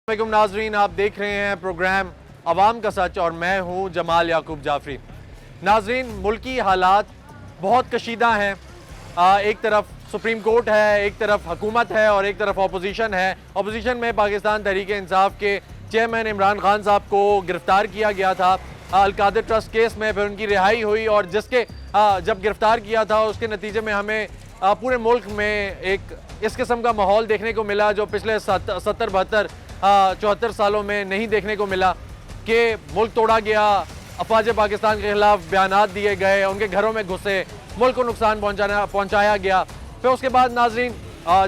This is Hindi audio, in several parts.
वालेकुम नाजरीन, आप देख रहे हैं प्रोग्राम अवाम का सच और मैं हूं जमाल याकूब जाफरी। नाजरीन, मुल्की हालात बहुत कशीदा हैं। एक तरफ सुप्रीम कोर्ट है, एक तरफ हुकूमत है और एक तरफ अपोजिशन है। अपोजिशन में पाकिस्तान तहरीक इंसाफ के चेयरमैन इमरान खान साहब को गिरफ़्तार किया गया था अलकादिर ट्रस्ट केस में, फिर उनकी रिहाई हुई और जिसके जब गिरफ़्तार किया था उसके नतीजे में हमें पूरे मुल्क में एक इस किस्म का माहौल देखने को मिला जो पिछले 74 सालों में नहीं देखने को मिला कि मुल्क तोड़ा गया, अफवाज पाकिस्तान के खिलाफ बयानात दिए गए, उनके घरों में घुसे, मुल्क को नुकसान पहुंचाया गया। फिर उसके बाद नाजरीन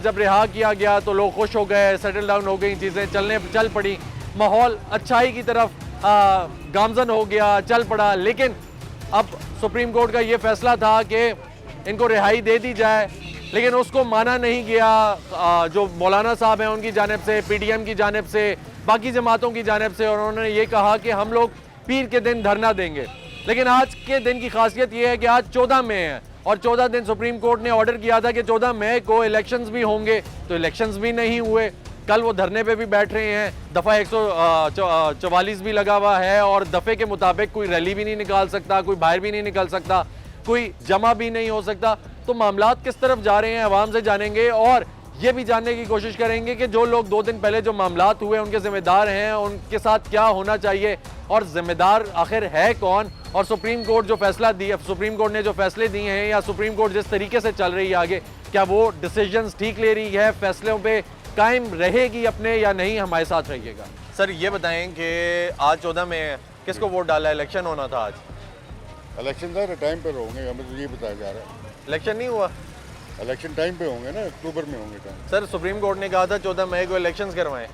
जब रिहा किया गया तो लोग खुश हो गए, सेटल डाउन हो गई, चीज़ें चल पड़ी, माहौल अच्छाई की तरफ गामजन हो गया, चल पड़ा। लेकिन अब सुप्रीम कोर्ट का ये फैसला था कि इनको रिहाई दे दी जाए, लेकिन उसको माना नहीं गया जो मौलाना साहब हैं उनकी जानिब से, PDM की जानिब से, बाकी जमातों की जानिब से, और उन्होंने ये कहा कि हम लोग पीर के दिन धरना देंगे। लेकिन आज के दिन की खासियत ये है कि आज 14 मई है और 14 दिन सुप्रीम कोर्ट ने ऑर्डर किया था कि 14 मई को इलेक्शंस भी होंगे, तो इलेक्शंस भी नहीं हुए। कल वो धरने पे भी बैठ रहे हैं, दफ़ा 144 भी लगा हुआ है और दफ़े के मुताबिक कोई रैली भी नहीं निकाल सकता, कोई बाहर भी नहीं निकल सकता, कोई जमा भी नहीं हो सकता। तो मामलात किस तरफ जा रहे हैं अवाम से जानेंगे और ये भी जानने की कोशिश करेंगे कि जो लोग 2 दिन पहले जो मामलात हुए उनके जिम्मेदार हैं, उनके साथ क्या होना चाहिए और जिम्मेदार आखिर है कौन। और सुप्रीम कोर्ट जो फैसला दिया, सुप्रीम कोर्ट ने जो फैसले दिए हैं या सुप्रीम कोर्ट जिस तरीके से चल रही है आगे, क्या वो डिसीजंस ठीक ले रही है, फैसलों पे कायम रहेगी अपने या नहीं। हमारे साथ रहिएगा। सर ये बताएं कि आज 14 में किसको वोट डाला, इलेक्शन होना था आज? इलेक्शन सर टाइम पर होंगे, हमें तो ये बताया जा रहा है। इलेक्शन नहीं हुआ? इलेक्शन टाइम पे होंगे ना, अक्टूबर में होंगे टाइम। सर सुप्रीम कोर्ट ने कहा था 14 मई को इलेक्शंस करवाएं।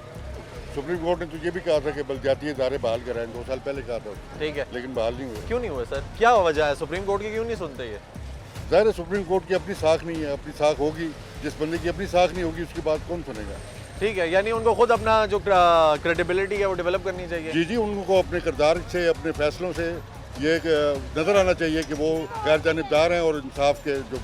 सुप्रीम कोर्ट ने तो ये भी कहा था कि बलदियाती इदारे बहाल कराएं, 2 साल पहले कहा था। ठीक है, लेकिन बहाल नहीं हुए। क्यों नहीं हुए सर? क्या वजह है, सुप्रीम कोर्ट की क्यों नहीं सुनते ये? ज़ाहिर है सुप्रीम कोर्ट की अपनी साख नहीं है, अपनी साख होगी, जिस बंदे की अपनी साख नहीं होगी उसकी बात कौन सुनेगा। ठीक है, यानी उनको खुद अपना जो क्रेडिबिलिटी है वो डेवलप करनी चाहिए। जी जी, उनको अपने किरदार से, अपने फैसलों से ये नज़र आना चाहिए कि वो गैर जानिबदार हैं और इंसाफ के जो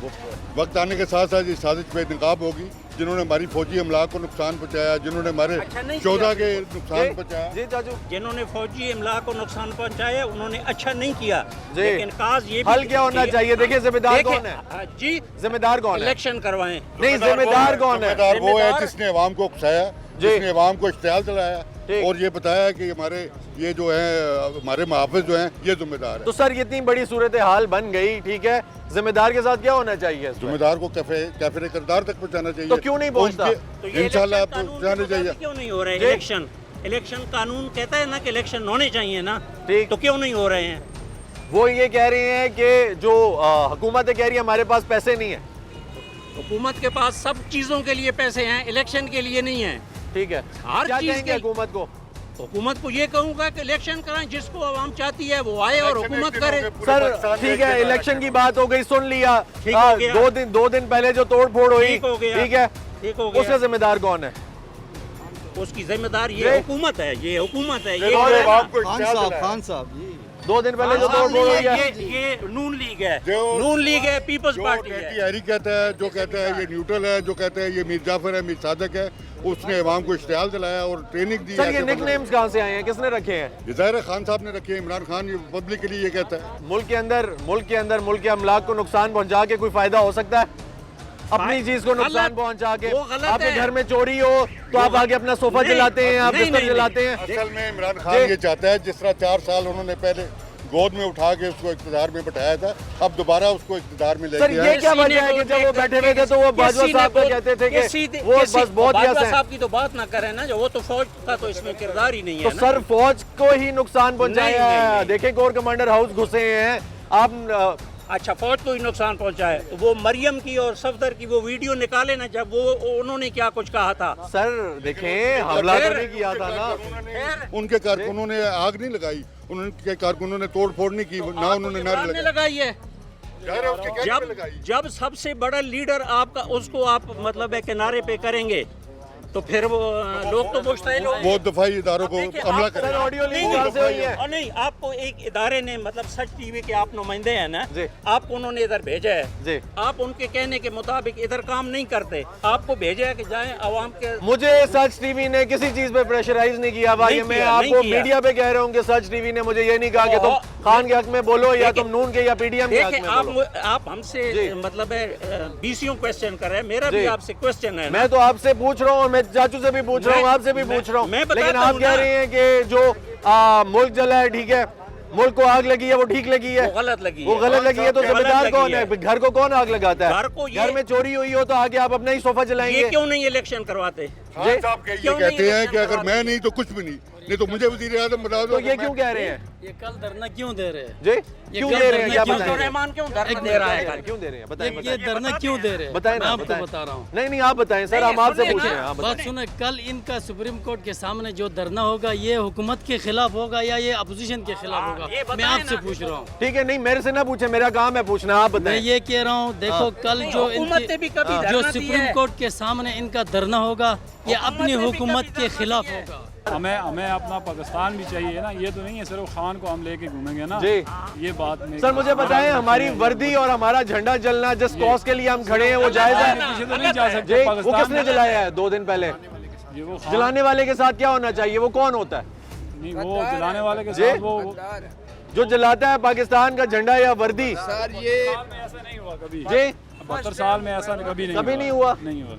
वक्त आने के साथ साथ ये साजिश बेनकाब होगी। जिन्होंने हमारी फौजी अमला को नुकसान पहुंचाया, जिन्होंने हमारे 14 के नुकसान पहुंचाया, जी चाचू, जिन्होंने फौजी अमला को नुकसान पहुंचाया उन्होंने अच्छा नहीं किया। लेकिन काज ये हल क्या होना चाहिए? देखिए जिम्मेदार कौन है जी, जिम्मेदार कौन है? इलेक्शन करवाएं। नहीं, जिम्मेदार कौन है? जिम्मेदार वो है जिसने अवाम को उकसाया, जिसने अवाम को इश्तियाल चलाया और ये बताया कि हमारे ये जो है हमारे मुहाफिज जो हैं ये जिम्मेदार है। तो सर ये इतनी बड़ी सूरत हाल बन गई, ठीक है, जिम्मेदार के साथ क्या होना चाहिए? जिम्मेदार को कैफे किरदार तक पहुंचाना चाहिए। तो क्यों नहीं पहुंचता? इंशाल्लाह पहुंचाना चाहिए। क्यों नहीं हो रहे इलेक्शन कानून कहता है ना कि इलेक्शन होने चाहिए ना, ठीक, तो क्यों नहीं हो रहे हैं? वो ये कह रहे हैं कि जो हुकूमत कह रही है हमारे पास पैसे नहीं है। हुकूमत के पास सब चीजों के लिए पैसे हैं, इलेक्शन के लिए नहीं है। ठीक है, हर क्या चीज कहेंगे हुकूमत को? हुकूमत को ये कहूंगा कि इलेक्शन कराएं, जिसको आवाम चाहती है वो आए और हुकूमत करे। सर ठीक है, इलेक्शन की बात हो गई, सुन लिया, ठीक हो गया। 2 दिन पहले जो तोड़ फोड़ हुई, ठीक हो गया। ठीक है, ठीक हो गया। उसका जिम्मेदार कौन है? उसकी जिम्मेदार ये हुकूमत है, ये हुकूमत है, ये खान साहब जी 2 दिन पहले जो तोड़ फोड़ हुई है, ये नून लीग है, नून लीग है, पीपल्स पार्टी है। हैरी कहता है, जो कहता है ये न्यूट्रल है, जो कहता है ये मीर जाफर है, मीर सादक है, उसने अवाम को इश्तियाल दिलाया और ट्रेनिंग दी। सर ये निकनेम्स कहाँ से आए हैं, किसने रखे हैं? ये ज़ाहिर है खान साहब ने रखे हैं, इमरान खान ये पब्लिकली ये कहता है। मुल्क के अंदर मुल्क के अमलाक को नुकसान पहुंचा के कोई फायदा हो सकता है? अपनी चीज को नुकसान पहुंचा के, आपके घर में चोरी हो तो आप आगे अपना सोफा जलाते हैं, आप बिस्तर जलाते हैं। असल में इमरान खान ये चाहता है, जिस तरह 4 साल उन्होंने पहले गोद में उठा के उसको इक़्तिदार में बैठाया था, अब दोबारा उसको इक़्तिदार में लेके सर ये क्या वजह है कि जब वो बैठे हुए थे तो वो बाजवा साहब को कहते थे कि वो बस बहुत बाजवा साहब की तो बात ना करें ना, जो वो तो फौज का तो इसमें किरदार ही नहीं है तो ना। सर फौज को ही नुकसान पहुंचाया है। देखें कोर कमांडर हाउस घुसे हैं आप। अच्छा, फौज को ही नुकसान पहुंचाए, तो वो मरियम की और सफदर की वो वीडियो निकाले ना, जब वो उन्होंने क्या कुछ कहा था। सर देखें हमला तो नहीं किया था ना, उनके कारकुनों ने आग नहीं लगाई, उनके कारकुनों ने तोड़ फोड़ नहीं की, ना उन्होंने नारे लगाई है। जब सबसे बड़ा लीडर आपका, उसको आप मतलब है किनारे पे करेंगे तो फिर वो लोग तो मुश्तइल हो वो दफाई इदारों को देखिए, हमला आप- करें। सर ऑडियो लिंक नहीं, कहाँ से हुई है? और नहीं, आपको एक इदारे ने मतलब सच टीवी के आप नुमाइंदे हैं ना, जी। आपको उन्होंने इधर भेजा है, जी। आप उनके कहने के मुताबिक इधर काम नहीं करते, आपको भेजा है कि जाएं आवाम के। मुझे सच टीवी ने किसी चीज पे प्रेशराइज नहीं किया भाई। नहीं मैं किया, नहीं आपको किया। मीडिया पे कह रहा हूँ कि सच टीवी ने मुझे ये नहीं कहा कि तुम खान के हक में बोलो या तुम नून के या पीडीएम के हक देखिए, में बोलो। आप हमसे जी। मतलब है बीसियों क्वेश्चन कर रहे हैं, मेरा जी। भी आपसे क्वेश्चन है ना। मैं तो आपसे पूछ रहा हूँ, मैं चाचू से भी पूछ रहा हूँ, मैं- आपसे भी पूछ रहा हूँ, मैं बताता लेकिन आप हूँ कह ना। रहे हैं कि जो मुल्क जला है, ठीक है, मुल्क को आग लगी है वो ठीक लगी है, वो गलत लगी वो है। गलत लगी है, तो गलत जिम्मेदार लगी कौन है? है। घर को कौन आग लगाता है? घर को ये- घर में चोरी हुई हो तो आगे आप अपना ही सोफा ये जलाएंगे। क्यों नहीं इलेक्शन करवाते? खान साहब के ये क्यों नहीं कहते हैं इलेक्शन कि अगर करवाते? मैं नहीं तो कुछ भी नहीं तो मुझे वजीर आजम बना दो। तो ये क्यों कह रहे हैं ये कल धरना क्यों दे रहे हैं? जी? क्यों दे रहे हैं? क्या क्यों बताएंगे? रहमान क्यों धरना दे रहा है कल? क्यों दे रहे हैं? बताएं, ये बताएं। धरना क्यों दे रहे हैं? बताएं मैं ना, आपको बताएं। बता रहा हूँ। नहीं नहीं, आप बताएं सर, नहीं, हम आपसे सुनिए पूछे ना। हैं, आप बात बताएं। सुने, कल इनका सुप्रीम कोर्ट के सामने जो धरना होगा ये हुकूमत के खिलाफ होगा या ये अपोजिशन के खिलाफ ये होगा? बताएं मैं आपसे ना। पूछ रहा हूँ। ठीक है, नहीं मेरे से ना पूछे, मेरा काम है पूछना, आप मैं बताएं। ये कह रहा हूँ, देखो कल नहीं, जो हुकूमत ने भी कभी जो धरना दिया सुप्रीम है। कोर्ट के सामने इनका धरना होगा ये हुकूमत अपनी ने भी हुकूमत कभी के धरना खिलाफ दिया है। होगा। हमें अपना पाकिस्तान भी चाहिए ना, ये तो नहीं है सिर्फ खान को हम लेके घूमेंगे ना। जी। ये बात नहीं। सर मुझे बताएं, हमारी वर्दी और हमारा झंडा जलना जिस कॉज के लिए हम खड़े हैं वो जायज है? पीछे तो नहीं जा जी, सकते। वो पाकिस्तान किसने जलाया है 2 दिन पहले? ये वो खान जलाने वाले के साथ क्या होना चाहिए? वो कौन होता है नहीं, वो जलाने वाले के जी? साथ वो जो जलाता है पाकिस्तान का झंडा या वर्दी? साल में ऐसा नहीं हुआ कभी। जी 72 साल में ऐसा कभी नहीं हुआ। नहीं हुआ।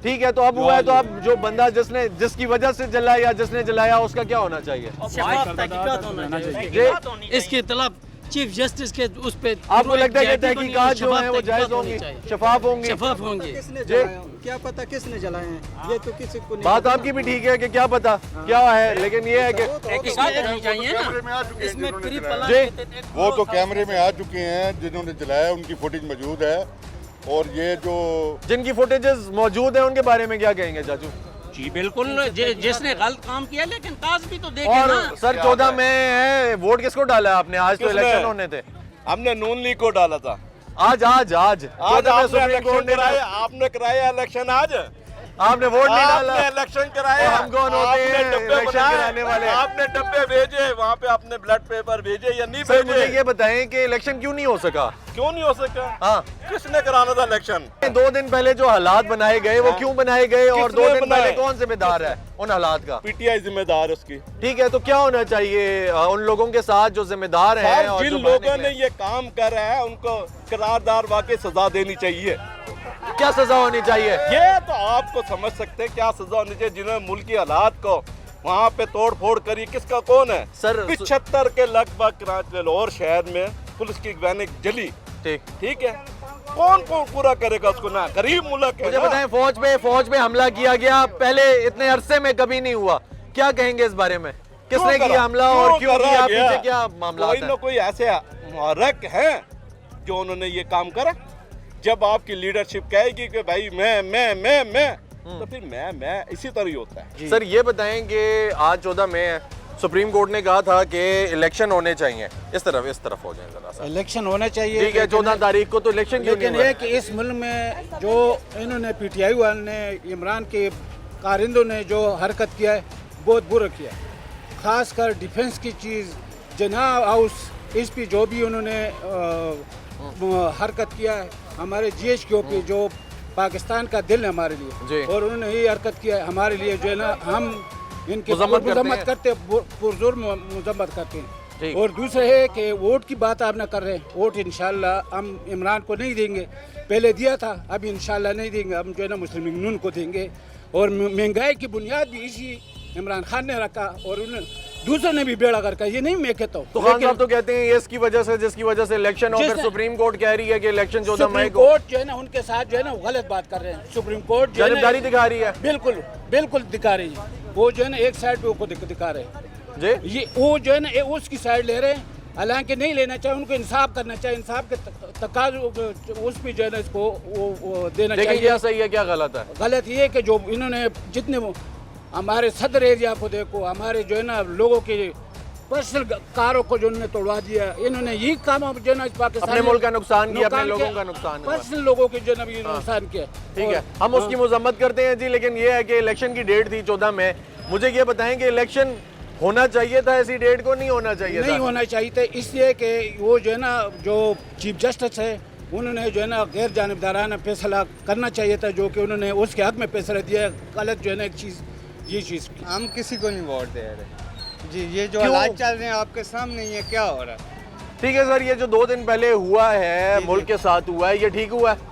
ठीक है, तो अब हुआ है, तो अब जो बंदा जिसकी वजह से जला या जिसने जलाया उसका क्या होना चाहिए? शफाफ तहकीकात होना चाहिए। जी, इसके खिलाफ चीफ जस्टिस के उस पे आपको लगता है कि जायज़ी बनी तहकीकात जो शफाफ है वो जायज तहकीकात होनी होंगी, चाहिए। शफाफ होंगी? शफाफ होंगे। किसने जी। जलाया? क्या पता किसने जलाए हैं, ये तो किसी को नहीं बात आपकी भी ठीक है कि क्या पता क्या है, लेकिन ये है कि तहकीकात होनी चाहिए ना। कैमरे में आ चुके हैं इसमें जिन्होंने प्री जलाया। जी वो तो कैमरे में आ चुके हैं जिन्होंने जलाया, उनकी फुटेज मौजूद है। और ये जो जिनकी फुटेजेस मौजूद है उनके बारे में क्या कहेंगे चाचू? जी बिल्कुल, जिसने गलत काम किया, लेकिन काज भी तो देखे और ना। सर 14 में है, वोट किसको डाला है आपने? आज तो किसने? इलेक्शन होने थे। हमने नून लीग को डाला था। आज आज आज 14 में आपने सुप्रीम इलेक्शन कोर्ट ने कराया, आपने कराया इलेक्शन आज। आपने वोट नहीं डाला। आपने इलेक्शन कराया। और हम कौन होते आपने हैं डब्बे इलेक्शन बनाए, कराने वाले? आपने डब्बे भेजे, वहाँ पे आपने ब्लड पेपर भेजे या नहीं सर मुझे भेजे? ये बताएं कि इलेक्शन क्यों नहीं हो सका? क्यों नहीं हो सका? हाँ, किसने कराना था इलेक्शन? 2 दिन पहले जो हालात बनाए गए वो क्यों बनाए गए, और किसने 2 दिन पहले बनाए? कौन जिम्मेदार है उन हालात का? पीटीआई जिम्मेदार है उसकी। ठीक है, तो क्या होना चाहिए उन लोगों के साथ जो जिम्मेदार हैं सर, और जिन जो बाहर लोगों ने निकले? ये काम कर रहे हैं उनको करारदार वाकई सजा देनी चाहिए। क्या सजा होनी चाहिए? ये तो आपको समझ सकते हैं क्या सजा होनी चाहिए जिन्होंने मुल्की हालात को वहाँ पे तोड़ फोड़ करी। किसका कौन है? सर 75 के लगभग कराची लाहौर शहर में पुलिस की वैन जली। ठीक, ठीक है, कौन पूरा करेगा उसको? ना गरीब मुल्क है मुझे ना। बताएं, फौज पे हमला किया गया, पहले इतने अरसे में कभी नहीं हुआ, क्या कहेंगे इस बारे में? किसने क्यों किया करा? हमला और क्यों करा किया? गया? पीछे क्या मामला कोई है? ना कोई ऐसे मुहर्रक हैं जो उन्होंने ये काम करा। जब आपकी लीडरशिप कहेगी कि भाई मैं तो फिर मैं इसी तरह ही होता है। सर ये बताएं कि आज 14 मई है, सुप्रीम कोर्ट ने कहा था कि इलेक्शन होने चाहिए। इस तरफ हो जाए जरा सा। इलेक्शन होने चाहिए। ठीक है, 14 तारीख को तो इलेक्शन क्यों नहीं लेकिन हुआ? ये कि इस मुल्क में जो इन्होंने पीटीआई वाले ने, इमरान के कारिंदों ने जो हरकत किया है बहुत बुरा किया है। खासकर डिफेंस की चीज़, जनाब हाउस, इस पे जो भी उन्होंने हरकत किया है, हमारे GHQ पे जो पाकिस्तान का दिल है हमारे जी। लिए, और उन्होंने ये हरकत किया है हमारे लिए, जो है ना, हम इनके मजम्मत करते पुरजोर मजम्मत करते हैं। ठीक। और दूसरा है कि वोट की बात आप ना कर रहे हैं। वोट इंशाल्लाह हम इमरान को नहीं देंगे, पहले दिया था, अभी इंशाल्लाह नहीं देंगे। हम जो है ना मुस्लिम लीग नून को देंगे। और महंगाई की बुनियाद भी इसी इमरान खान ने रखा, और उन्हें दूसरों ने भी बेड़ा कर, ये नहीं मैं कहता हूँ। तो खान साहब तो कहते हैं ये इसकी वजह से, जिसकी वजह से इलेक्शन, और फिर जिसने- सुप्रीम कोर्ट कह रही है कि इलेक्शन 14 मई सुप्रीम को। कोर्ट जो है ना उनके साथ जो है ना गलत बात कर रहे हैं। सुप्रीम कोर्ट जो है ना जानबदारी दिखा रही है। बिल्कुल दिखा रही है। वो जो है ना एक साइड पे वो दिखा रहे हैं। जी, ये वो जो है ना उसकी साइड ले रहे हैं, हालांकि नहीं लेना चाहिए। उनको इंसाफ करना चाहिए, इंसाफ के तकाज उस पे जो है ना इसको वो देना लेकिन चाहिए। क्या सही है क्या गलत है? गलत ये है कि जो इन्होंने जितने हमारे सदर एरिया को देखो, हमारे जो है ना लोगों के पर्सनल कारों को जो उन्होंने तोड़वा दिया, इन्होंने यही काम अब जो ना पाकिस्तान अपने मुल्क का नुकसान किया, अपने लोगों का नुकसान हुआ। पर्सनल लोगों के जो ना भी नुकसान किया। ठीक है, हम उसकी मजम्मत करते हैं जी, लेकिन ये है कि इलेक्शन की डेट थी 14 मई। मुझे ये बताएं कि इलेक्शन होना चाहिए था ऐसी डेट को, नहीं होना चाहिए था? नहीं होना चाहिए था, इसलिए कि वो जो है ना जो चीफ जस्टिस है उन्होंने जो है ना गैर जानिबदाराना फैसला करना चाहिए था, जो कि उन्होंने उसके हक में फैसला दिया। गलत जो है ना एक चीज़ ये चीज़ हम किसी को नहीं वोट दे रहे जी। ये जो क्यों? हालात चल रहे हैं आपके सामने, ये क्या हो रहा है? ठीक है सर, ये जो 2 दिन पहले हुआ है मुल्क के साथ हुआ है, ये ठीक हुआ है?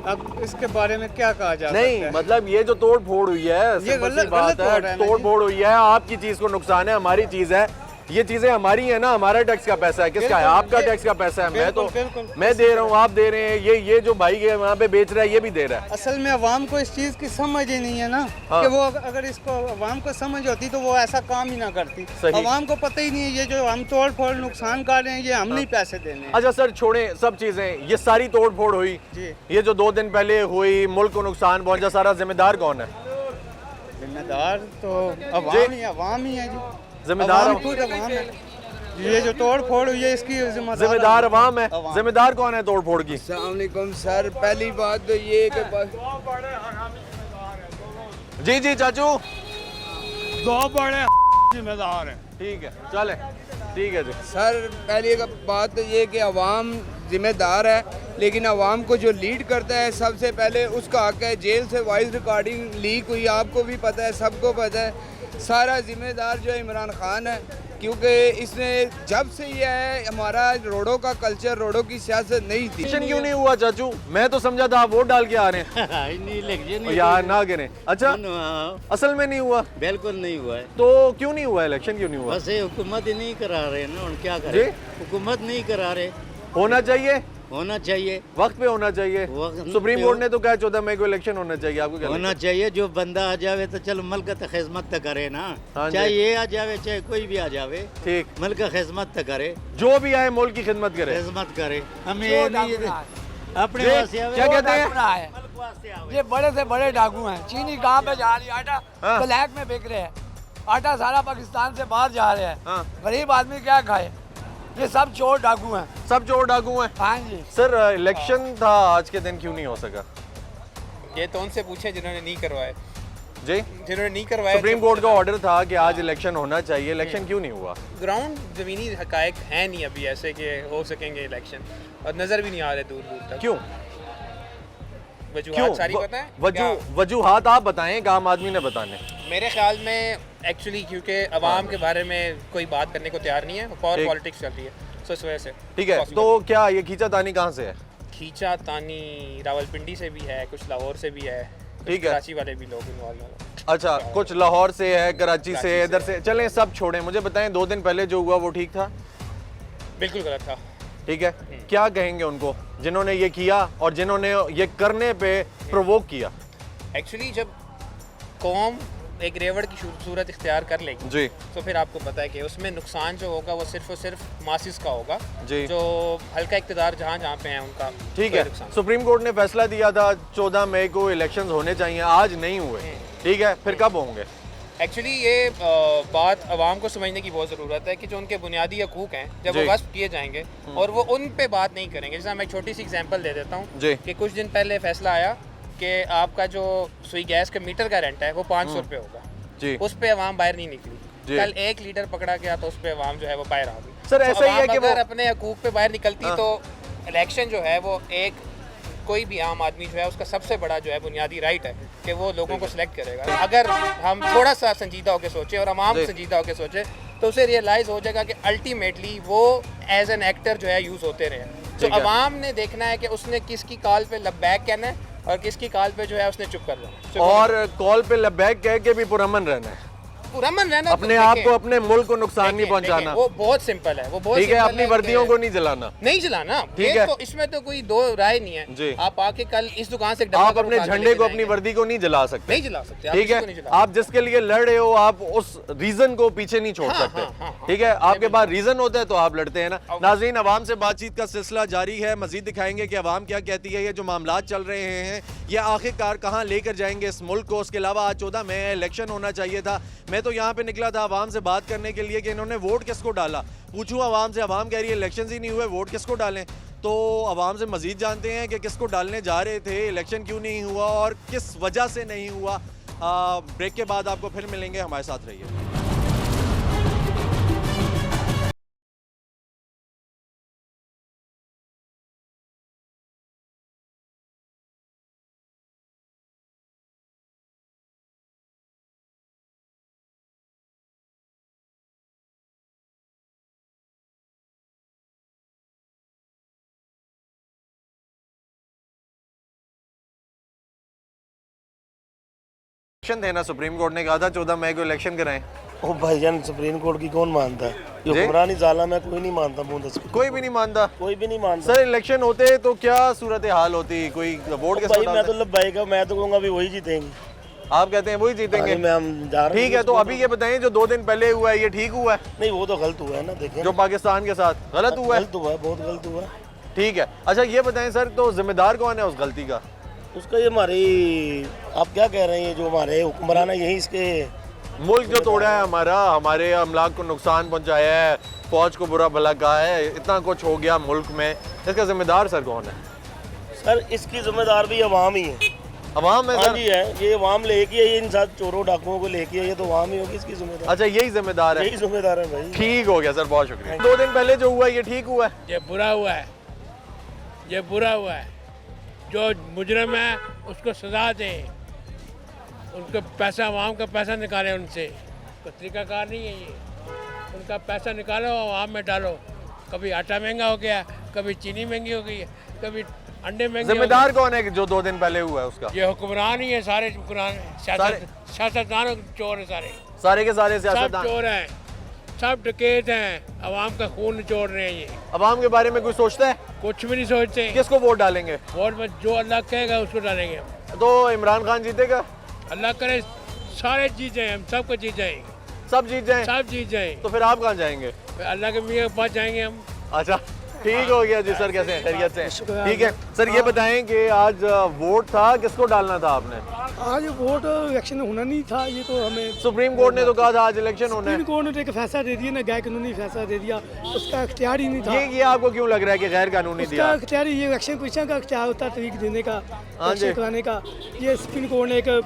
अब इसके बारे में क्या कहा जा सकता नहीं है? मतलब ये जो तोड़ फोड़ हुई है, ये सिंपल सी गलत बात हो रहा है, है ना तोड़ जी। फोड़ हुई है, आपकी चीज को नुकसान है, हमारी चीज है, ये चीजें हमारी है ना, हमारा टैक्स का पैसा है, किसका है? बिल्कुल, आपका ये- टैक्स का पैसा है। मैं तो बिल्कुल। मैं दे रहा हूँ, आप दे रहे हैं, ये जो भाई है वहाँ पे बेच रहा है, ये भी दे रहा है। असल में अवाम को इस चीज़ की समझ ही नहीं है ना, हाँ। कि वो अगर इसको अवाम को समझ होती तो वो ऐसा काम ही ना करती। सही। अवाम को पता ही नहीं है ये जो हम तोड़ फोड़ नुकसान कर रहे हैं, ये हम नहीं पैसे देने हैं। अच्छा सर, छोड़ें सब चीजें, ये सारी तोड़ फोड़ हुई, जी। ये जो 2 दिन पहले हुई, मुल्क को नुकसान पहुंचा, सारा जिम्मेदार कौन है? जिम्मेदार तो अवाम ही है जी। जिम्मेदार अवाम खुद अवाम है। ये जो तोड़ फोड़ हुई है इसकी जिम्मेदार अवाम है। जिम्मेदार कौन है तोड़ फोड़ की? अस्सलामुअलैकुम सर, पहली बात तो ये कि जी जी चाचू, 2 बड़े जिम्मेदार हैं। ठीक है, चले, ठीक है जी। सर पहली बात तो ये कि अवाम जिम्मेदार है, लेकिन अवाम को जो लीड करता है सबसे पहले उसका हक है। जेल से वॉइस रिकॉर्डिंग लीक हुई, आपको भी पता है, सबको पता है। सारा जिम्मेदार जो है इमरान खान है, क्योंकि इसने जब से ये है हमारा रोडों का कल्चर, रोडों की सियासत नहीं थी। इलेक्शन क्यों नहीं हुआ चाचू? मैं तो समझा था आप वोट डाल के आ रहे हैं। यार ना गिरे। अच्छा, असल में नहीं हुआ? बिल्कुल नहीं हुआ है, तो क्यों नहीं हुआ? इलेक्शन क्यों नहीं हुआ? बस ये हुकूमत ही नहीं करा रहे ना, और क्या जी? करें? हुकूमत नहीं करा रहे। होना चाहिए, होना चाहिए, वक्त पे होना चाहिए। वक्त सुप्रीम पे कोर्ट ने तो कहा 14 मई को इलेक्शन होना चाहिए, आपको क्या लगता होना है? चाहिए। जो बंदा आ जावे तो चलो मुल्क का खिदमत तो करे ना, हाँ जी। चाहे ये आ जावे चाहे कोई भी आ जावे, ठीक, मुल्क का खिदमत तो करे, जो भी आए मुल्क की खिदमत करे। खिदमत करे। हमें ये नहीं अपने जी, वास्ते आवे, क्या कहते हैं? मुल्क वास्ते आवे। ये बड़े से बड़े डाकू हैं। चीनी कहाँ पे जा रही है? आटा हाँ। ब्लैक में बिक रहे हैं, आटा सारा पाकिस्तान से बाहर जा रहे हैं। हाँ। गरीब आदमी क्या खाए? ये सब चोर डाकू हैं। सब चोर डाकू हैं। हाँ जी। सर इलेक्शन था आज के दिन, क्यों नहीं हो सका? ये तो उनसे पूछे जिन्होंने नहीं करवाए। जी, जिन्होंने नहीं करवाया। सुप्रीम कोर्ट का ऑर्डर था कि आज इलेक्शन होना चाहिए, इलेक्शन क्यों नहीं हुआ? ग्राउंड ज़मीनी हकायक हैं नहीं अभी ऐसे कि हो सकेंगे इलेक्शन, और नज़र भी नहीं आ रहे दूर दूर तक। क्यों? वजूहात सारी पता है? वजूहात आप बताएं, एक आम आदमी ने बताने। मेरे ख्याल में एक्चुअली क्योंकि अवाम के बारे में कोई बात करने को तैयार नहीं है, पावर ठीक। पॉलिटिक्स चल रही है, तो इस वजह से। ठीक है, तो क्या ये खींचातानी कहाँ से है? खींचा तानी रावलपिंडी से भी है, कुछ लाहौर से भी है, कुछ ठीक है। कराची वाले भी लोग इन्वॉल्व हैं। अच्छा, कुछ लाहौर से है, कराची से, इधर से, चलें सब छोड़ें। मुझे बताएं 2 दिन पहले जो हुआ वो ठीक था? बिल्कुल गलत था। ठीक है, क्या कहेंगे उनको जिन्होंने ये किया और जिन्होंने ये करने पे प्रोवोक किया? एक्चुअली जब कौम एक रेवड़ की सूरत इख्तियार कर लेगी जी, तो फिर आपको पता है कि उसमें नुकसान जो होगा वो सिर्फ और सिर्फ मासिस का होगा, जी। जो हल्का इक़्तिदार जहाँ जहाँ पे हैं उनका ठीक कोई है। नुकसान। सुप्रीम कोर्ट ने फैसला दिया था 14 मई को इलेक्शंस होने चाहिए, आज नहीं हुए। ठीक है, फिर कब होंगे? एक्चुअली ये बात अवाम को समझने की बहुत ज़रूरत है कि जो उनके बुनियादी हकूक़ हैं जब वो जी। वस्फ किए जाएंगे और वो उन पे बात नहीं करेंगे। जैसे मैं एक छोटी सी एग्जांपल दे देता हूँ जी। कि कुछ दिन पहले फैसला आया कि आपका जो सुई गैस के मीटर का रेंट है वो 500 रुपये होगा, जी उस पर अवाम बाहर नहीं निकली। जी। कल 1 लीटर पकड़ा गया तो उस पर अवाम जो है वो बाहर आ गई। सर, ऐसा ही है कि अगर वो अपने हकूक़ पे बाहर निकलती हाँ। तो इलेक्शन जो है वो एक कोई भी आम आदमी जो है उसका सबसे बड़ा जो है बुनियादी राइट है कि वो लोगों को सिलेक्ट करेगा। अगर हम थोड़ा सा संजीदा होकर सोचें और आम जी। संजीदा होकर सोचें तो उसे रियलाइज़ हो जाएगा कि अल्टीमेटली वो एज एन एक्टर जो है यूज़ होते रहे। तो ठीक है। अवाम ने देखना है कि उसने किसकी कॉल पे लब्बैक कहना है और किसकी कॉल पे जो है उसने चुप कर देना। और कॉल पे लब्बैक कह के भी पुरअमन रहना है, पुरअमन रहना, अपने आप को, अपने मुल्क को नुकसान नहीं पहुंचाना। वो बहुत सिंपल है, वो बहुत ठीक है, सिंपल अपनी कि वर्दियों को नहीं जलाना। नहीं जलाना, ठीक ये है। तो इसमें तो कोई दो राय नहीं है। जी। आप आके कल इस दुकान से एक डब्बा आप पर अपने उठा के झंडे लेके को, अपनी जाएंगे। वर्दी को नहीं जला सकते। नहीं जला सकते, आप ठीक किसी है, को नहीं जला आप जिसके लिए लड़ रहे हो आप उस रीजन को पीछे नहीं छोड़ हाँ, सकते। हाँ, हाँ, हाँ। ठीक है, आपके पास रीजन होता है तो आप लड़ते हैं ना। नाज़रीन, अवाम से बातचीत का सिलसिला जारी है, मजीद दिखाएंगे कि अवाम क्या कहती है। ये जो मामलात चल रहे हैं ये आखिरकार कहाँ लेकर जाएंगे इस मुल्क को। उसके अलावा आज 14 मई इलेक्शन होना चाहिए था। मैं तो यहाँ पे निकला था आवाम से बात करने के लिए कि इन्होंने वोट किसको डाला। पूछूँ आवाम से, आवाम कह रही है इलेक्शन ही नहीं हुए, वोट किसको डालें। तो आवाम से मज़ीद जानते हैं कि किसको डालने जा रहे थे, इलेक्शन क्यों नहीं हुआ और किस वजह से नहीं हुआ। ब्रेक के बाद आपको फिर मिलेंगे, हमारे साथ रहिए। इलेक्शन देना सुप्रीम कोर्ट ने कहा था 14 मई को इलेक्शन कराएं। ओ भाईजान, सुप्रीम कोर्ट की कौन मानता है? ये हुक्मरानी ज़ालिम है, कोई नहीं मानता। कोई भी नहीं मानता, कोई भी नहीं मानता। सर इलेक्शन होते तो क्या सूरत हाल होती? कोई वोट के भाई मैं तो लब्बाइक, मैं तो कहूँगा वही जीतेंगे। आप कहते हैं वही जीतेंगे? ठीक है, तो अभी ये बताएं जो 2 दिन पहले हुआ है ये ठीक हुआ है? नहीं, वो तो गलत हुआ है ना। देखें जो पाकिस्तान के साथ गलत हुआ है, गलत हुआ है, बहुत गलत हुआ है। ठीक है, अच्छा ये बताएं सर, तो जिम्मेदार कौन है उस गलती का? उसका ये हमारी, आप क्या कह रहे हैं, जो हमारे हुक्मरान है यही इसके मुल्क जो तोड़ा है हमारा, हमारे अमलाक को नुकसान पहुंचाया है, फौज को बुरा भला कहा है, इतना कुछ हो गया मुल्क में, इसका जिम्मेदार सर कौन है? सर इसकी जिम्मेदार भी अवाम ही है। अवाम है सर? जी है, ये अवाम लेके है, ये इन साथ चोरों डाकुओं को लेके है, ये तो अवाम ही होगी इसकी जिम्मेदार। अच्छा यही जिम्मेदार है? यही जिम्मेदार है भाई। ठीक हो गया सर, बहुत शुक्रिया। 2 दिन पहले जो हुआ ये ठीक हुआ है? ये बुरा हुआ है, ये बुरा हुआ है। जो मुजरम है उसको सजा दे, उनको पैसा, आवाम का पैसा निकाले उनसे, कोई तरीकाकार नहीं है ये। उनका पैसा निकालो, आवाम में डालो। कभी आटा महंगा हो गया, कभी चीनी महंगी हो गई है, कभी अंडे महंगे। जिम्मेदार कौन है जो 2 दिन पहले हुआ है उसका? ये हुक्मरान ही है, सारे हुक्मरान, सियासतदान चोर है, सारे के सारे सियासतदान चोर हैं, सब डकैत हैं, आवाम का खून निचोड़ रहे हैं ये। आवाम के बारे में कोई सोचता है? कुछ भी नहीं सोचते। किसको वोट डालेंगे? वोट में जो अल्लाह कहेगा उसको डालेंगे हम। तो इमरान खान जीतेगा? अल्लाह करे सारे जीत जाए, हम सबको जीत जाएंगे। सब जीत जाएं? सब जीत जाएं। तो फिर आप कहाँ जाएंगे? अल्लाह के मियाँ के पास जाएंगे हम। अच्छा ठीक हो गया जी सर, कैसे हैं? खैरियत से? ठीक है सर, ये बताएं कि आज वोट था, किसको डालना था आपने? आज वोट इलेक्शन होना नहीं था, ये तो हमें सुप्रीम कोर्ट ने तो कहा था आज इलेक्शन होना है। सुप्रीम कोर्ट ने एक फैसला दे दिया ना, गैर कानूनी फैसला दे दिया, उसका इख्तियार ही नहीं था। ये आपको क्यों लग रहा है कि गैर कानूनी दिया? उसका इख्तियार, ये इलेक्शन कमीशन का इख्तियार होता है तरीक देने का, इलेक्शन कराने का। ये सुप्रीम कोर्ट ने एक,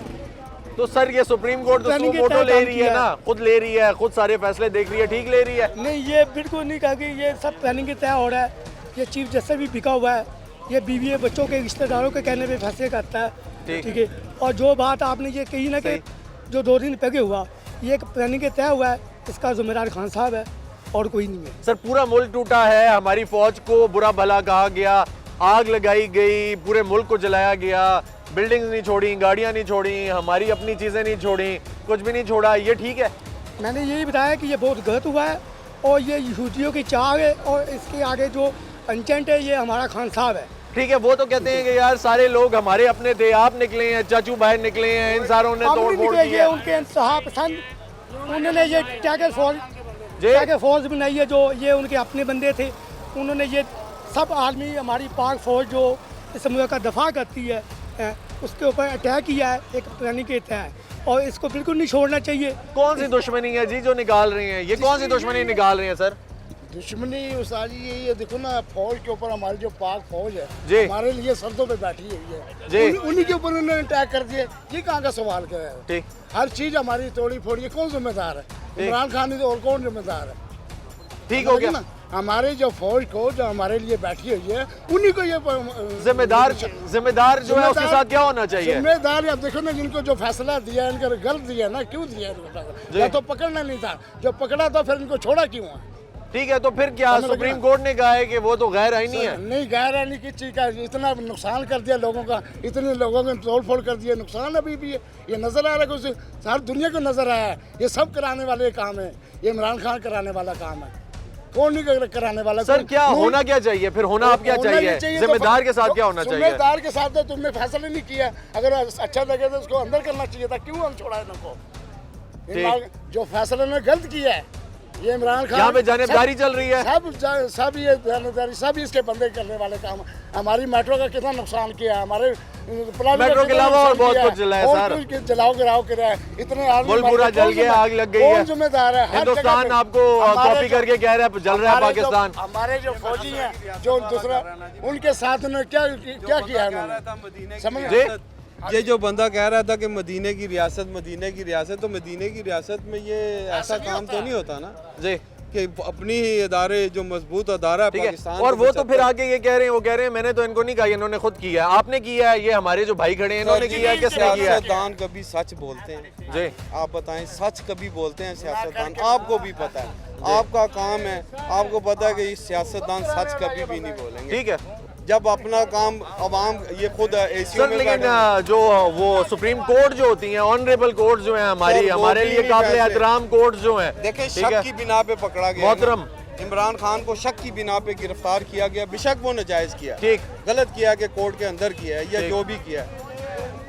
तो सर ये सुप्रीम कोर्ट तो वोटो ले रही है ना, खुद ले रही है, खुद सारे फैसले देख रही है, ठीक ले रही है? नहीं, ये बिल्कुल नहीं कहा कि ये सब प्लानिंग के तय हो रहा है। ये चीफ जस्टिस भी बिका हुआ है, ये बीवी बच्चों के रिश्तेदारों के कहने पे फैसले करता है, ठीक है। और जो बात आपने ये कही ना कि जो 2 दिन पहले हुआ, ये एक प्लानिंग के तय हुआ है, इसका जिम्मेदार खान साहब है और कोई नहीं है। सर पूरा मुल्क टूटा है, हमारी फौज को बुरा भला कहा गया, आग लगाई गई, पूरे मुल्क को जलाया गया, बिल्डिंग्स नहीं छोड़ी, गाड़ियाँ नहीं छोड़ी, हमारी अपनी चीज़ें नहीं छोड़ी, कुछ भी नहीं छोड़ा, ये ठीक है? मैंने यही बताया कि ये बहुत गलत हुआ है और ये यहूदियों की चाल है और इसके आगे जो एजेंट है ये हमारा खान साहब है। ठीक है, वो तो कहते हैं कि यार सारे लोग हमारे अपने थे, आप निकले हैं, चाचू भाई निकले हैं, इन सारों ने तोड़ फोड़ की है। उनके इंतहा पसंद, उन्होंने ये टैगर फोर्स बनाई है, जो ये उनके अपने बंदे थे, उन्होंने ये सब आदमी, हमारी पाक फौज जो इस मुल्क का दफा करती है, उसके ऊपर अटैक किया है, एक प्लानिंग के तहत, और इसको बिल्कुल नहीं छोड़ना चाहिए। कौन सी दुश्मनी है जी जो निकाल रहे हैं? ये कौन सी दुश्मनी निकाल रहे हैं सर? दुश्मनी उसाजी ये देखो ना, फौज के ऊपर हमारी जो पाक फौज है जी, हमारे लिए सरदों पे बैठी हुई है, उन्हीं के ऊपर उन्होंने अटैक कर दिए। ये कहाँ का सवाल कर रहे हैं? ठीक, हर चीज हमारी तोड़ी फोड़ी, कौन जिम्मेदार है? इमरान खान ही, और कौन जिम्मेदार है? ठीक हो गया ना, हमारे जो फौज को जो हमारे लिए बैठी हुई है उन्हीं को ये जिम्मेदार जो है उसके साथ क्या होना चाहिए? जिम्मेदार अब देखो ना, जिनको जो फैसला दिया इनका गलत दिया ना, क्यों दिया इनको? या तो पकड़ना नहीं था, जो पकड़ा तो फिर इनको छोड़ा क्यों है? ठीक है, तो फिर क्या सुप्रीम कोर्ट ने कहा है कि वो तो गैर आईनी है? नहीं, गैर आईनी की चीज का इतना नुकसान कर दिया लोगों का, इतने लोगों ने तोड़ फोड़ कर दिया, नुकसान अभी भी है। ये नजर आ रहा है, सारी दुनिया को नजर आया है, ये सब कराने वाले काम है, ये इमरान खान कराने वाला काम है, कौन नहीं कराने वाला। सर क्या होना क्या चाहिए फिर? होना आप क्या चाहिए? जिम्मेदार के साथ क्या होना चाहिए? जिम्मेदार के साथ तो तुमने फैसला नहीं किया, अगर अच्छा लगे तो उसको अंदर करना चाहिए था, क्यों हम छोड़ा इनको? जो फैसला ने गलत किया है ये इमरान खान यहाँ पे जानिबदारी चल रही है। सब ये जानिबदारी सब इसके बंदे करने वाले काम। हमारी मेट्रो का कितना नुकसान किया, हमारे मेट्रो के अलावा और बहुत कुछ जला है सर, जलाओ गिराओ करा है, इतने आदमी मुल्क पूरा जल गया, आग लग गई है। जिम्मेदार है हिंदुस्तान आपको कॉपी करके कह रहा है जल रहा है पाकिस्तान। हमारे जो फौजी हैं जो दूसरा उनके साथ उन्होंने क्या किया है उन्होंने, समझ। ये जो बंदा कह रहा था कि मदीने की रियासत, मदीने की रियासत, तो मदीने की रियासत में ये ऐसा काम तो नहीं होता ना जी कि अपनी ही इदारे जो मजबूत अदारा है पाकिस्तान। और वो तो फिर आगे ये कह रहे हैं, वो कह रहे हैं मैंने तो इनको नहीं कहा, इन्होंने खुद किया है। आपने किया है, ये हमारे जो भाई खड़े हैं इन्होंने किया है, किसने किया है? सियासतदान कभी सच बोलते हैं जी, आप बताएं, सच कभी बोलते हैं सियासतदान? आपको भी पता है, आपका काम है, आपको पता है कि सियासतदान सच कभी भी नहीं बोलेंगे। ठीक है, जब अपना काम अवाम ये खुद सर, लेकिन जो वो सुप्रीम कोर्ट जो होती हैं, ऑनरेबल कोर्ट जो है हमारे लिए काबिल एहतराम कोर्ट जो है, देखिए शक की बिना पे पकड़ा गया मोहतरम इमरान खान को, शक की बिना पे गिरफ्तार किया गया। बेशक वो नाजायज किया, ठीक, गलत किया कि कोर्ट के अंदर किया है या जो भी किया है,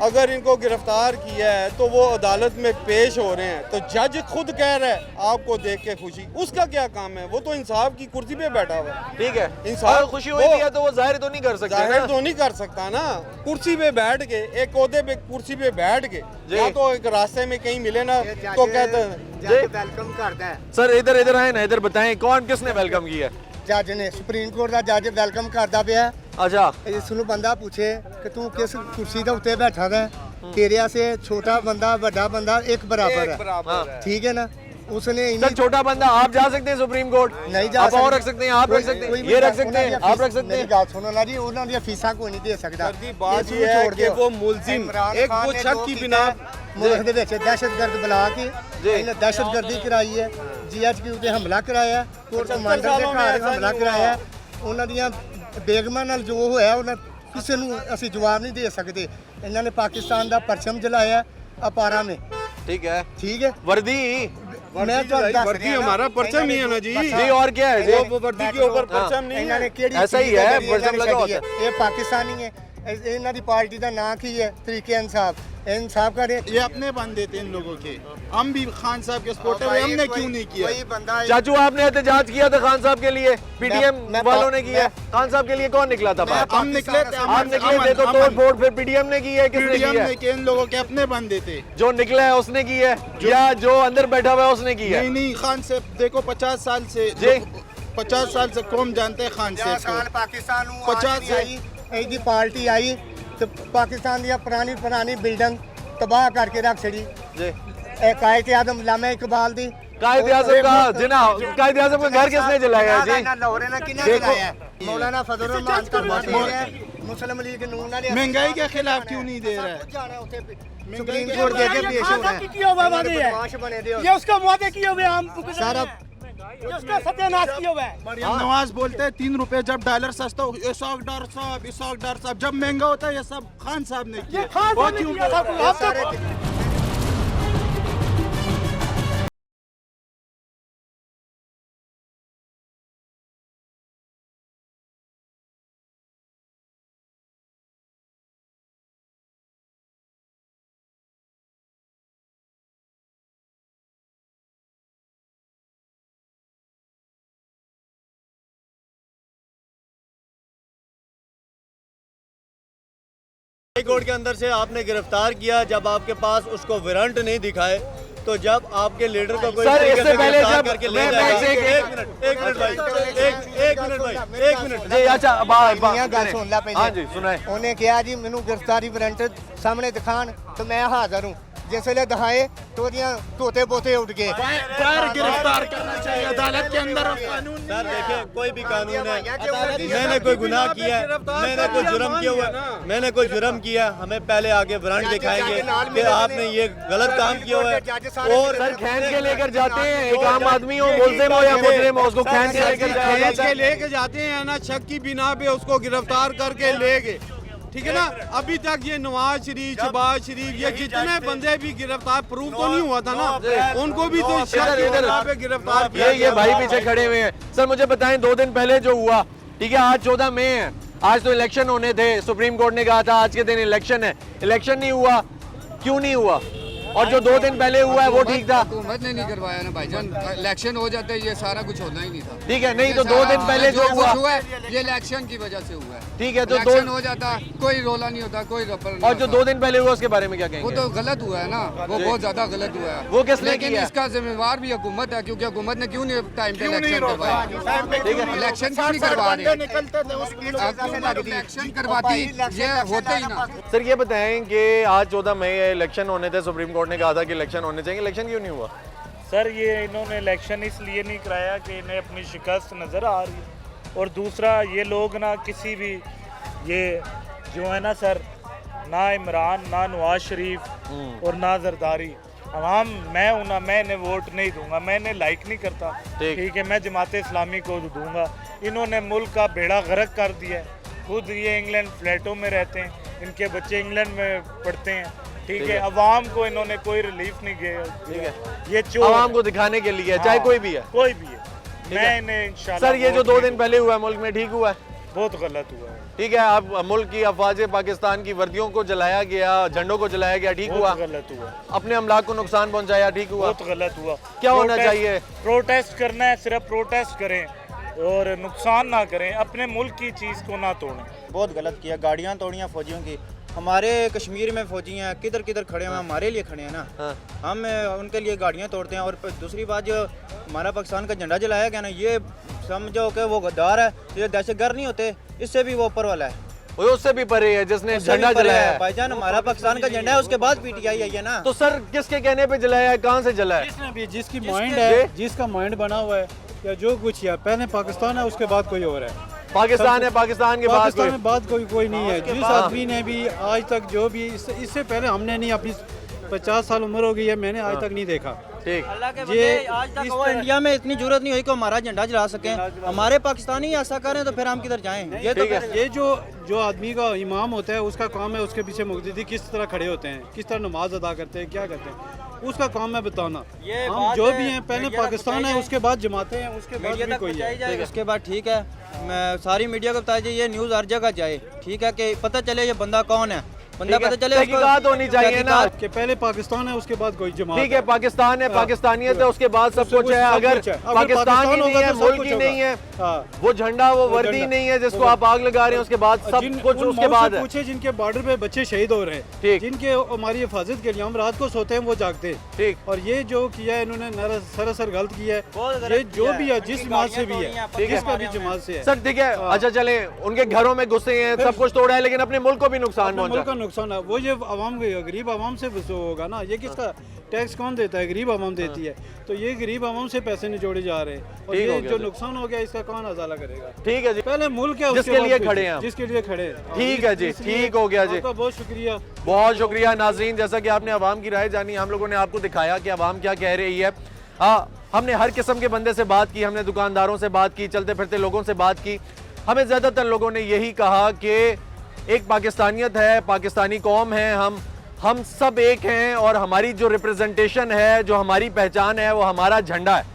अगर इनको गिरफ्तार किया है तो वो अदालत में पेश हो रहे हैं, तो जज खुद कह रहा है आपको देख के खुशी, उसका क्या काम है? वो तो इंसाफ की कुर्सी पे बैठा हुआ है। ठीक है, इंसाफ खुशी हुई है तो वो जाहिर तो नहीं कर सकता, जाहिर तो नहीं कर सकता ना। कुर्सी पे बैठ के, एक ओहदे पे कुर्सी पे बैठ के, या तो एक रास्ते में कहीं मिले ना तो कहते हैं वेलकम करता है। सर इधर आए ना, इधर बताएं कौन किसने वेलकम किया? जज ने, सुप्रीम कोर्ट का जज वेलकम करता पिया। अच्छा, इसनू बंदा पूछे कि तू किस कुर्सी के उत्ते बैठा है, तेरे से छोटा बंदा बड़ा बंदा एक बराबर है, ठीक है ना। उसने सर छोटा बंदा आप जा सकते हैं सुप्रीम कोर्ट? नहीं जा आप सकते। और रख सकते हैं, आप रख सकते हैं, ये रख सकते हैं, आप रख सकते हैं। सुनो ना जी, उन्होंने फीसा कोई नहीं दे सकता। बात ये है कि वो मुलजिम एक वो शक की बिना मुल्क दे विच दहशतगर्द बुला के इन्हें दहशतगर्दी कराई है, GHQ ते हमला कराया, कोर्ट कमांडर दे घर हमला कराया, उन्हां दियां बेगमां नाल जो होया उन्हां किसी नूं असीं जवाब नहीं दे सकते। इन्हां ने पाकिस्तान दा परचम जलाया अपारा में, ठीक है, ठीक है, वर्दी वर्दी हमारा परचम ही है ना जी। जी और क्या है? वो वर्दी के ऊपर परचम नहीं है, ऐसा ही है, परचम लगा होता है। ये पाकिस्तानी है, इन्हां दी पार्टी दा नाम की है तरीके इंसाफ का। ये अपने बंदे थे इन लोगों के, हम भी खान साहब के सपोर्टर हैं, हमने क्यों नहीं किया? चाचू आपने एहतजाज किया था खान साहब के लिए, PDM वालों ने किया, खान साहब के लिए कौन निकला था? हम निकले थे, आप निकले थे तो तोड़ फोड़ फिर PDM ने की है, किसने किया? इन लोगों के अपने बंदे थे, जो निकला है उसने की है या जो अंदर बैठा हुआ है उसने की है? नहीं, खान साहब देखो 50 साल से 50 साल से कौन जानते हैं खान साहब को? पाकिस्तान 50 ऐसी पार्टी आई तो पाकिस्तान दी पुरानी बिल्डिंग तबाह करके रख छड़ी। कायद आजम लामा इकबाल दी, कायद आजम का जिना, कायद आजम का घर किसने जलाया जी? लाहौर ने किसने जलाया? मौलाना फजल रहमान का मुस्लिम लीग नून ने महंगाई के खिलाफ क्यों नहीं दे रहा है? सुप्रीम कोर्ट दे के पेश हो रहा है, ये उसका वादे किए हुए हम सारा उसका सत्यानाश किया हुआ है। मरियम नवाज बोलते हैं 3 रुपए जब डॉलर सस्ता हो, इसाक डार साहब जब महंगा होता है ये सब खान साहब ने किया। वो क्यों? कोर्ट के अंदर से आपने गिरफ्तार किया, जब आपके पास उसको वारंट नहीं दिखाए, तो जब आपके लीडर को कोई सर इससे पहले जब करके ले एक मिनट भाई, एक मिनट जी, अच्छा गल सुन ला पहले। हाँ जी सुनाए। उन्हें कहा जी मैनू गिरफ्तारी वारंट सामने दिखान, तो मैं हाजिर हूँ। जिस वे दिखाए तो तोते पोते उठ गए। गिरफ्तार करना चाहिए अदालत के अंदर। सर देखिए कोई भी कानून है, मैंने कोई गुनाह किया, मैंने कोई जुर्म किया हुआ, मैंने कोई जुर्म किया, हमें पहले आगे वारंट दिखाएंगे कि आपने ये गलत काम किया हुआ है। और सर खींच के लेकर जाते हैं, एक आम आदमी हो, मुल्जिम हो या मुजरिम हो, उसको खींच के लेके जाते हैं ना, शक की बिना पे उसको गिरफ्तार करके ले गए, ठीक है ना। अभी तक ये नवाज शरीफ, शहबाज शरीफ, ये जितने बंदे भी गिरफ्तार प्रूफ तो नहीं हुआ था ना, उनको भी तो शक की बिना पे गिरफ्तार किया। ये भाई पीछे खड़े हुए हैं। सर मुझे बताएं 2 दिन पहले जो हुआ, ठीक है, आज 14 मई है, आज तो इलेक्शन होने थे, सुप्रीम कोर्ट ने कहा था आज के दिन इलेक्शन है, इलेक्शन नहीं हुआ, क्यों नहीं हुआ? और जो 2 दिन पहले हुआ है वो ठीक था? हुकूमत ने नहीं करवाया ना भाईजान, इलेक्शन हो जाता है, ये सारा कुछ होना ही नहीं था। ठीक है, नहीं तो 2 दिन पहले जो हुआ है ये इलेक्शन की वजह से हुआ है। ठीक है, तो इलेक्शन हो जाता कोई रोला नहीं होता, कोई रफड़। और जो 2 दिन पहले हुआ उसके बारे में क्या कहेंगे? वो तो गलत हुआ है ना, वो बहुत ज्यादा गलत हुआ है। वो किसने लेकिन किया? इसका जिम्मेवार भी हुकूमत है, क्योंकि हुकूमत ने क्यों नहीं टाइम पे इलेक्शन करवाया? इलेक्शन क्यों नहीं करवा रहे? इलेक्शन करवाती ये होते ही ना। सर ये बताएं कि आज 14 मई इलेक्शन होने थे, सुप्रीम कोर्ट ने कहा था कि इलेक्शन होने चाहिए, इलेक्शन क्यों नहीं हुआ? सर ये इन्होंने इलेक्शन इसलिए नहीं कराया कि इन्हें अपनी शिकस्त नज़र आ रही है, और दूसरा ये लोग ना किसी भी ये जो है ना सर, ना इमरान ना नवाज शरीफ और ना जरदारी, आवाम मैं हूँ ना, मैं इन्हें वोट नहीं दूंगा, मैं इन्हें लाइक नहीं करता। ठीक है, मैं जमात इस्लामी को दूंगा। इन्होंने मुल्क का बेड़ा गर्क कर दिया है। खुद ये इंग्लैंड फ्लैटों में रहते हैं, इनके बच्चे इंग्लैंड में पढ़ते हैं। ठीक है, अवाम को इन्होंने कोई रिलीफ नहीं किया। ठीक है, ये अवाम को दिखाने के लिए, चाहे कोई भी है, कोई भी है। मैं इन्हें इंशाल्लाह सर ये जो 2 दिन पहले हुआ है मुल्क में, ठीक हुआ है? बहुत गलत हुआ है। ठीक है, अब मुल्क की अफवाज पाकिस्तान की वर्दियों को जलाया गया, झंडों को जलाया गया, ठीक हुआ? गलत हुआ। अपने अमलाक को नुकसान पहुंचाया, ठीक हुआ? बहुत गलत हुआ। क्या होना चाहिए? प्रोटेस्ट करना है, सिर्फ प्रोटेस्ट करें और नुकसान ना करें, अपने मुल्क की चीज़ को ना तोड़ें। बहुत गलत किया, गाड़ियाँ तोड़ियाँ फौजियों की। हमारे कश्मीर में फौजी हैं, किधर किधर खड़े हैं, हमारे लिए खड़े हैं ना। हम उनके लिए गाड़ियाँ तोड़ते हैं। और दूसरी बात, जो हमारा पाकिस्तान का झंडा जलाया गया ना, ये समझो कि वो गद्दार है, ये दहशतगर्द नहीं होते, इससे भी वो ऊपर वाला है। वो उससे भी परे है जिसने झंडा जलाया है। भाईजान हमारा पाकिस्तान का झंडा है, उसके बाद पीटीआई आई है ना। तो सर किसके कहने पे जलाया है, कहाँ से जलाया है? जिसने भी, जिसकी माइंड है, जिसका माइंड बना हुआ है या जो कुछ है, पहले पाकिस्तान है उसके बाद कोई और है। पाकिस्तान है, पाकिस्तान के बाद कोई नहीं है। जिस आदमी ने भी आज तक जो भी इससे पहले हमने नहीं, अपनी 50 साल उम्र हो गई है, मैंने आज तक नहीं देखा। ठीक, ये आज तक इंडिया में इतनी जरूरत नहीं हुई कि हमारा झंडा जला सकें। हमारे पाकिस्तानी ऐसा करें तो फिर हम किधर जाएं? ये जो आदमी का इमाम होता है, उसका काम है उसके पीछे मुक़्तदी किस तरह खड़े होते हैं, किस तरह नमाज अदा करते हैं, क्या करते हैं, उसका काम है बताना। हम जो भी हैं, पहले पाकिस्तान है, उसके बाद जमाते हैं, उसके बाद भी कोई है। उसके बाद ठीक है, मैं सारी मीडिया को बताया जाए, ये न्यूज़ हर जगह जाए। ठीक है, कि पता चले ये बंदा कौन है, बंदा पता चले, तहकीकात होनी चाहिए ना कि पहले पाकिस्तान है उसके बाद कोई जमात। ठीक है, पाकिस्तान है, पाकिस्तानियत है, उसके बाद सब कुछ है। अगर पाकिस्तान ही नहीं है, मुल्क ही नहीं है, वो झंडा वो वर्दी नहीं है जिसको आप आग लगा रहे हैं, उसके बाद सब कुछ उसके बाद है। पूछे जिनके बॉर्डर पे बच्चे शहीद हो रहे हैं, ठीक, जिनके हमारी हिफाजत के लिए हम रात को सोते हैं, वो जागते हैं। ठीक, और ये जो किया है इन्होंने सरासर गलत किया है। ये जो भी है, जिस जमात से भी है, जिसका भी जमात से है। सर ठीक है, अच्छा चले, उनके घरों में घुसे हैं, सब कुछ तोड़ा है, लेकिन अपने मुल्क को भी नुकसान पहुंचा। मुल्क का नुकसान है, वो ये आवाम गरीब आवाम से होगा ना। ये किसका टैक्स कौन देता है? गरीब आवाम देती है। तो ये गरीब आवाम से पैसे नहीं जोड़े जा रहे हैं, और ये जो नुकसान हो गया इसका कौन अजाला करेगा? ठीक है जी, पहले मुल्क है जिसके लिए खड़े हैं, जिसके लिए खड़े। ठीक है जी, ठीक हो गया जी, बहुत शुक्रिया, बहुत शुक्रिया। नाजरीन, जैसा कि आपने आवाम की राय जानी, हम लोगों ने आपको दिखाया कि आवाम क्या कह रही है। हमने हर किस्म के बंदे से बात की, हमने दुकानदारों से बात की, चलते फिरते लोगों से बात की। हमें ज़्यादातर लोगों ने यही कहा कि एक पाकिस्तानियत है, पाकिस्तानी कौम है, हम सब एक हैं, और हमारी जो रिप्रेजेंटेशन है, जो हमारी पहचान है, वो हमारा झंडा है।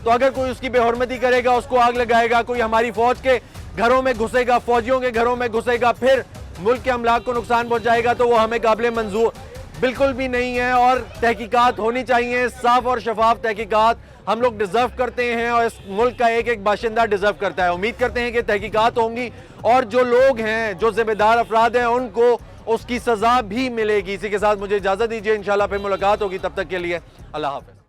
तो अगर कोई उसकी बेहुरमती करेगा, उसको आग लगाएगा, कोई हमारी फौज के घरों में घुसेगा, फौजियों के घरों में घुसेगा, फिर मुल्क के अमलाक को नुकसान पहुंचाएगा, तो वो हमें काबिल मंजूर बिल्कुल भी नहीं है। और तहकीकात होनी चाहिए, साफ और शफाफ तहकीकात हम लोग डिज़र्व करते हैं, और इस मुल्क का एक एक बाशिंदा डिज़र्व करता है। उम्मीद करते हैं कि तहकीकात होंगी, और जो लोग हैं, जो जिम्मेदार अफराद हैं, उनको उसकी सज़ा भी मिलेगी। इसी के साथ मुझे इजाज़त दीजिए, इंशाल्लाह फिर मुलाकात होगी, तब तक के लिए अल्लाह हाफ़िज़।